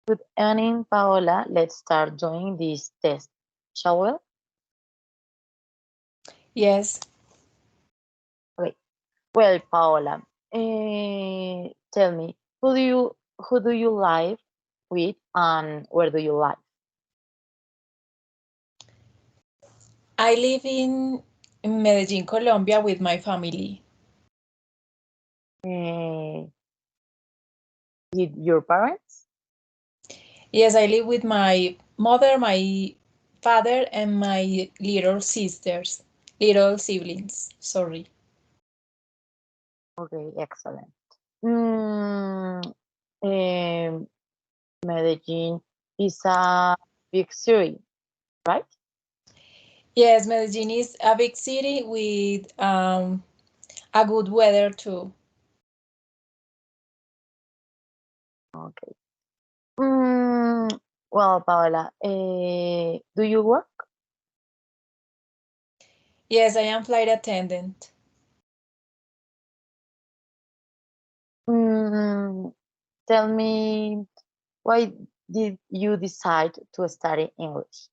Good evening, Paola. Let's start doing this test, shall we? Yes, Okay. Well, Paola, tell me, who do you live with and where do you live? I live in Medellin, Colombia with my family. Uh, with your parents? Yes, I live with my mother, my father, and my little siblings. Sorry. Okay, excellent. Mm, um, Medellin is a big city, right? Yes, Medellin is a big city with a good weather too. Okay. Mm, well, Paola, do you work? Yes, I am flight attendant. Mm, tell me, why did you decide to study English?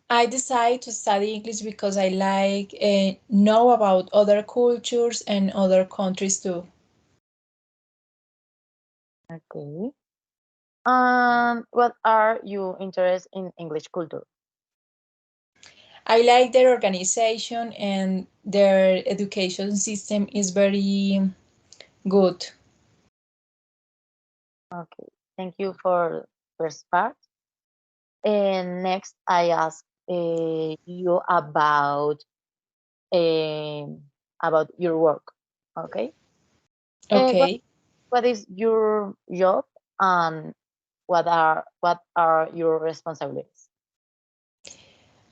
I decided to study English because I like know about other cultures and other countries too. Okay. What are you interested in English culture? I like their organization and their education system is very good. Okay. Thank you for first part. And next, I ask you about your work. Okay. Uh, what Okay. what is your job and what are your responsibilities?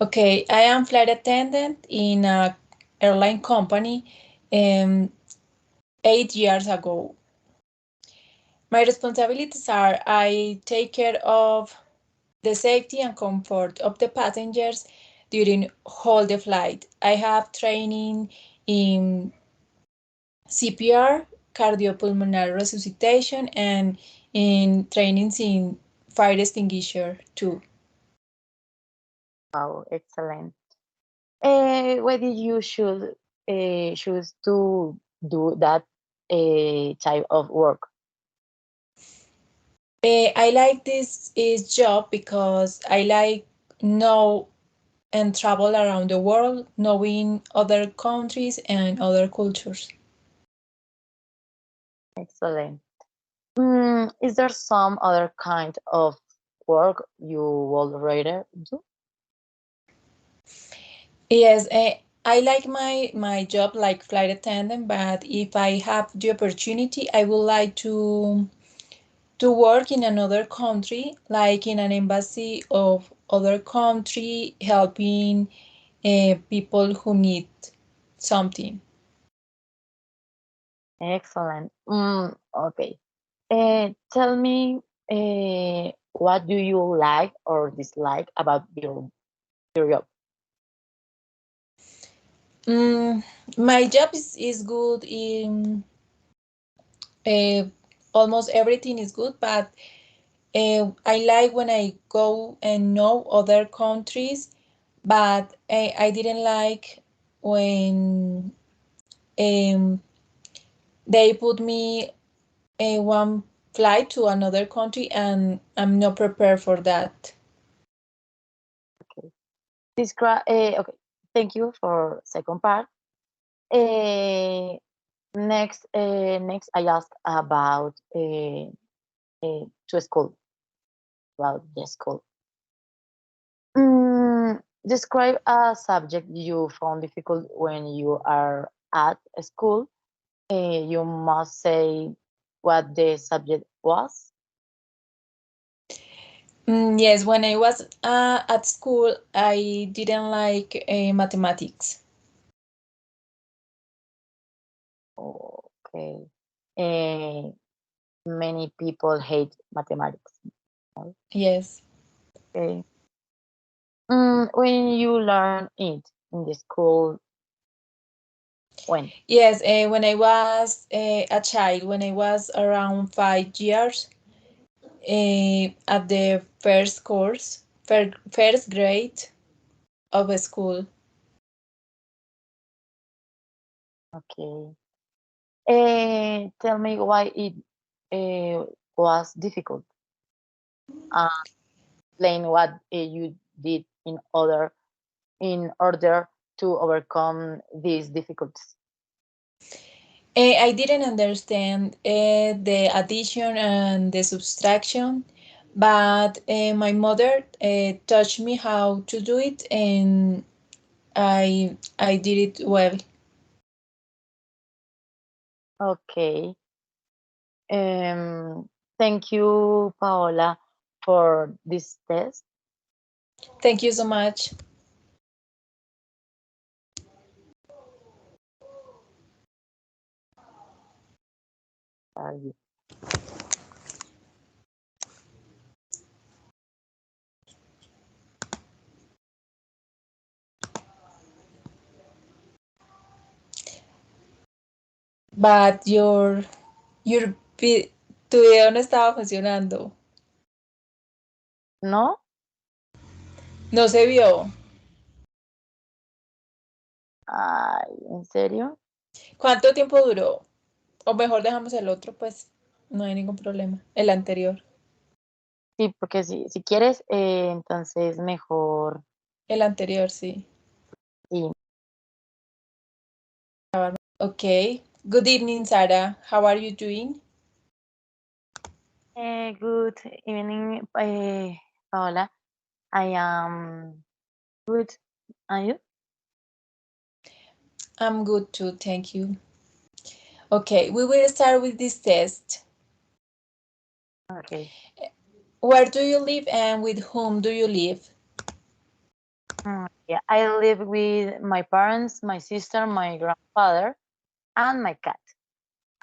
Okay, I am flight attendant in a airline company 8 years ago. My responsibilities are I take care of the safety and comfort of the passengers during all the flight. I have training in CPR, cardiopulmonary resuscitation, and in trainings in fire extinguisher too. Wow, excellent. Why did you choose to do that type of work? I like this is job because I like know and travel around the world, knowing other countries and other cultures. Excellent. Is there some other kind of work you would rather do? Yes, I like my job like flight attendant, but if I have the opportunity, I would like to work in another country, like in an embassy of other country, helping people who need something. Excellent. Okay. Tell me, what do you like or dislike about your job? Mm, my job is good in uh, almost everything is good, but I like when I go and know other countries, but I didn't like when um, they put me one flight to another country and I'm not prepared for that. Okay. Describe. Okay. Thank you for second part. Uh, next, I ask about to school about the school. Describe a subject you found difficult when you are at school. You must say what the subject was. Yes, when I was at school, I didn't like mathematics. Okay. Uh, Many people hate mathematics. Right? Yes. Okay. When you learn it in the school, when? Yes, when I was a child, when I was around 5 years, at the first course, first grade of a school. Okay. Tell me why it was difficult. Uh, Explain what you did in order to overcome these difficulties. I didn't understand the addition and the subtraction, but my mother taught me how to do it, and I did it well. Okay. Thank you, Paola, for this test. Thank you so much. Uh, But tu video no estaba funcionando. ¿No? No se vio. Ay, ¿en serio? ¿Cuánto tiempo duró? O mejor dejamos el otro, pues no hay ningún problema. El anterior. Sí, porque si quieres, entonces mejor. El anterior, sí. Sí. Okay. Good evening, Sarah. How are you doing? Good evening, Paola. I am good. Are you? I'm good too, thank you. Okay, we will start with this test. Okay. Where do you live and with whom do you live? Yeah, I live with my parents, my sister, my grandfather, and my cat.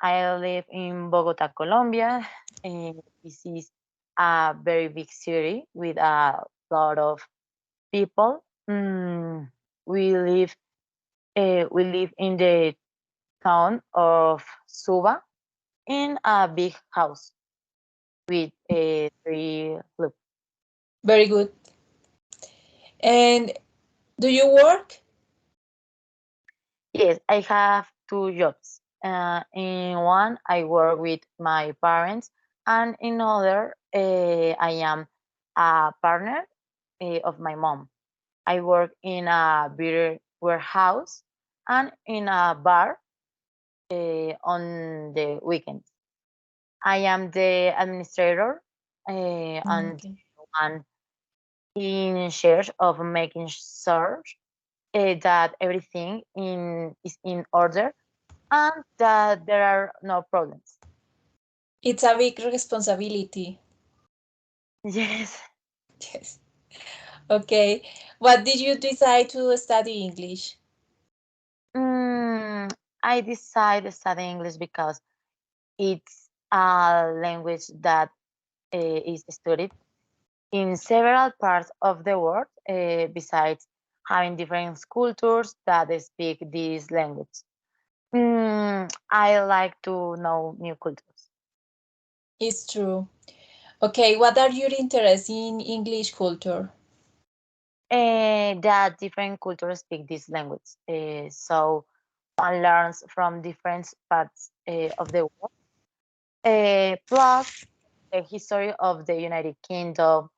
I live in Bogota, Colombia. This is a very big city with a lot of people. We live in the town of Suba in a big house with three rooms. Very good. And do you work? Yes, I have two jobs. In one, I work with my parents, and in other, I am a partner of my mom. I work in a beer warehouse and in a bar on the weekends. I am the administrator and Okay. one in charge of making sure that everything is in order and that there are no problems. It's a big responsibility. Yes. Yes. Okay. What did you decide to study English? Mm, I decided to study English because it's a language that is studied in several parts of the world, besides having different cultures that speak this language. I like to know new cultures. It's true. Okay, what are your interests in English culture? That different cultures speak this language. So one learns from different parts of the world. Plus, the history of the United Kingdom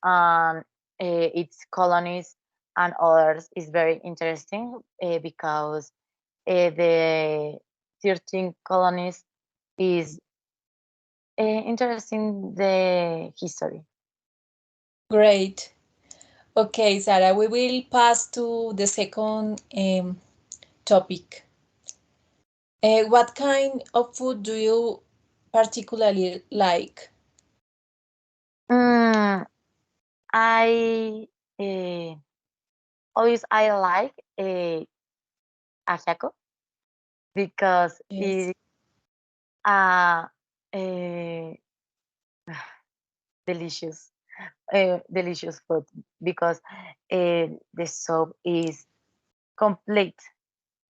and its colonies and others is very interesting because the 13 colonies is interesting the history. Great. Okay, Sarah, we will pass to the second topic. What kind of food do you particularly like? Mm, I uh, always I like ajiaco because Yes. it uh, uh, delicious delicious food because the soup complete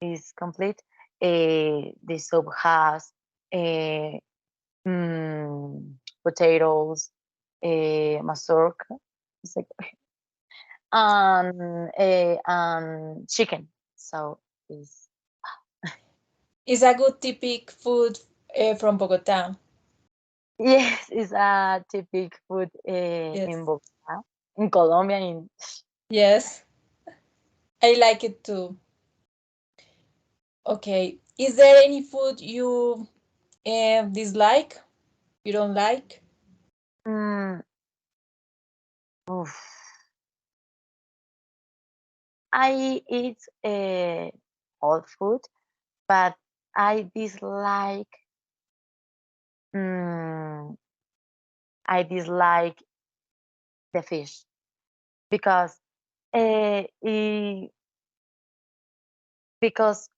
is complete. The soup has uh, potatoes, mazorca, it's like, and chicken. So it's It's a good typical food from Bogota. yes, it's a typical food in Yes. Bogota, in Colombia. In Yes, I like it too. Okay. Is there any food you dislike? You don't like? mm, oof. I eat all food, but I dislike. Mm, I dislike the fish because because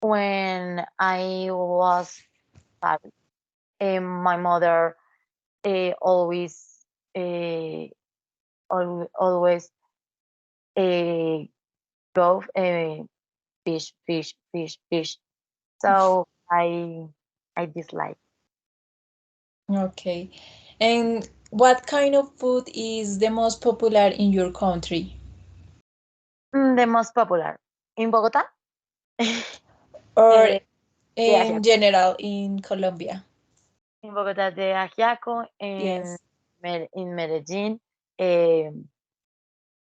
when I was child, my mother always uh, always uh, go fish, fish, fish, fish. So I dislike. Okay. And what kind of food is the most popular in your country? The most popular in Bogota, Or the in ajiaco. general in Colombia? In Bogota, the ajiaco. Yes, In Medellin, eh,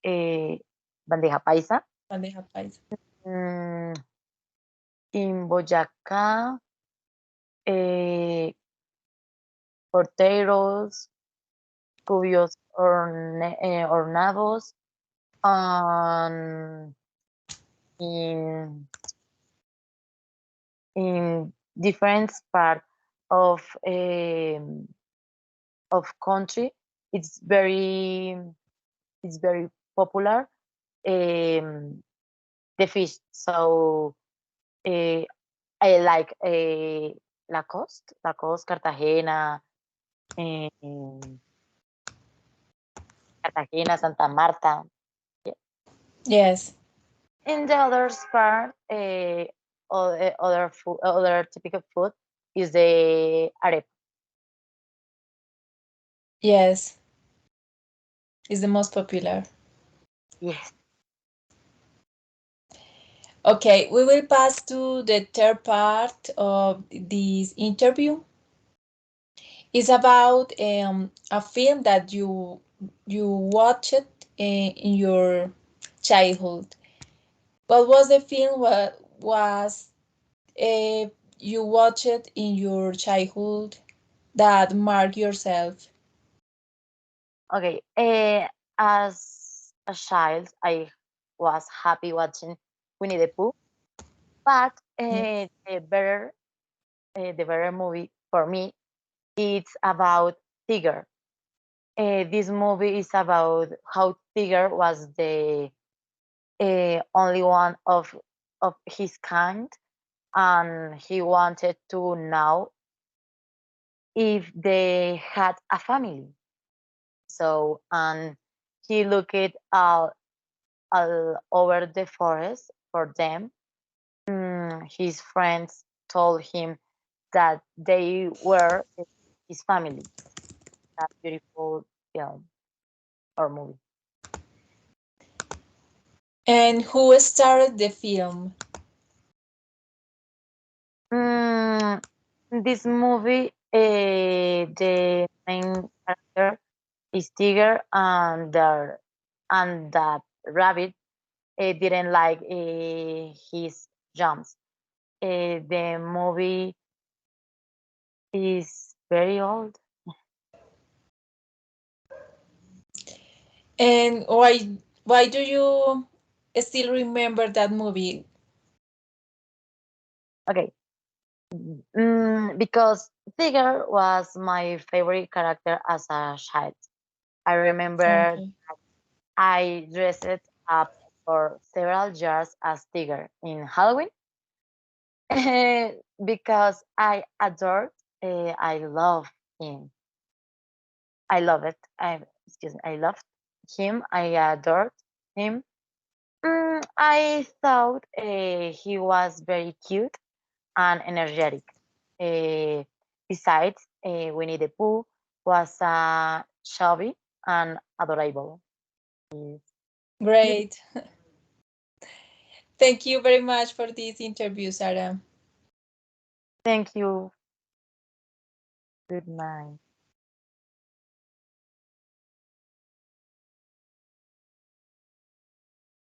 eh, bandeja paisa. bandeja paisa. Mm, in Boyacá, eh, porteros, cubios hornados, and in in different part of country, it's very it's very popular, the fish. So uh, I like Lacoste, Cartagena, um, Cartagena, Santa Marta. Yeah. Yes, In the other part, other typical food is the arepa. yes, is the most popular. Yes. Okay, we will pass to the third part of this interview. It's about a film that you watched in your childhood. What was the film? What was uh, you watched in your childhood that marked yourself? Okay. As a child, I was happy watching Winnie the Pooh, but Yes. the better movie for me, it's about Tigger. This movie is about how Tigger was the only one of his kind, and he wanted to know if they had a family. So, and he looked all over the forest for them. His friends told him that they were his family. That beautiful film or movie. And who started the film? Mm, this movie, the main character is Tiger, and that rabbit didn't like his jumps. The movie is very old. And why do you still remember that movie? Okay, because Tiger was my favorite character as a child. I remember Okay. I dressed up for several years as Tiger in Halloween because I adored, I love him. I love it. Excuse me. I loved him. I adored him. I thought he was very cute and energetic. Uh, Besides, Winnie the Pooh was a chubby and adorable. Great. Thank you very much for this interview, Sarah. Thank you. Good night.